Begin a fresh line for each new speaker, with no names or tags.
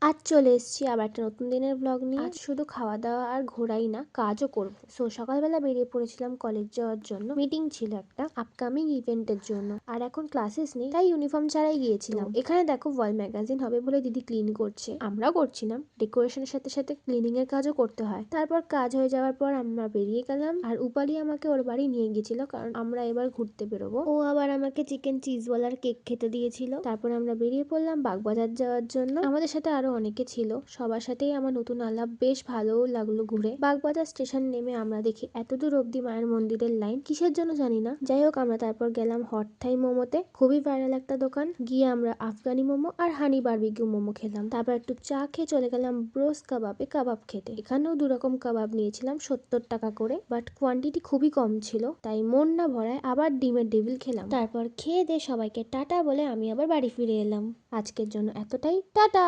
আজ চলে এসেছি আবার একটা নতুন দিনের ব্লগ নিয়ে। আজ শুধু খাওয়া দাওয়া আর ঘোরাই না, কাজও করবো। সকালবেলা বেরিয়ে পড়েছিলাম কলেজ যাওয়ার জন্য। মিটিং ছিল একটা আপকামিং ইভেন্টের জন্য, আর এখন ক্লাসেস নেই তাই ইউনিফর্ম ছাড়াই গিয়েছিলাম। এখানে দেখো ওয়াল ম্যাগাজিন হবে বলে দিদি ক্লিন করছে, আমরাও করছিলাম। ডেকোরেশনের সাথে সাথে ক্লিনিং এর কাজও করতে হয়। তারপর কাজ হয়ে যাওয়ার পর আমরা বেরিয়ে গেলাম, আর উপালি আমাকে ওর বাড়ি নিয়ে গেছিল কারণ আমরা এবার ঘুরতে বেরোবো। ও আবার আমাকে চিকেন চিজওয়ালার কেক খেতে দিয়েছিল। তারপর আমরা বেরিয়ে পড়লাম বাগবাজার যাওয়ার জন্য। আমাদের সাথে আরো অনেকে ছিল, সবার সাথেই আমার নতুন আলাপ, বেশ ভালোও লাগলো ঘুরে। বাগবাজার স্টেশন নেমে আমরা দেখি এত দূর অব্দি মায়ের মন্দিরের লাইন, কিসের জন্য জানি না। যাই হোক, আমরা তারপর গেলাম হট থাই মোমোতে, খুবই ভাইরাল একটা দোকান। গিয়ে আমরা আফগানি মোমো আর হানি বারবিকিউ মোমো খেলাম। তারপর একটু চা খেয়ে চলে গেলাম ব্রোস কাবাবে কাবাব খেতে। এখানেও 2 রকম কাবাব নিয়েছিলাম 70 টাকা করে, বাট কোয়ান্টিটি খুবই কম ছিল, তাই মন না ভরায় আবার ডিমের ডেভিল খেলাম। তারপর খেয়ে দিয়ে সবাইকে টাটা বলে আমি আবার বাড়ি ফিরে এলাম। আজকের জন্য এতটাই, টাটা।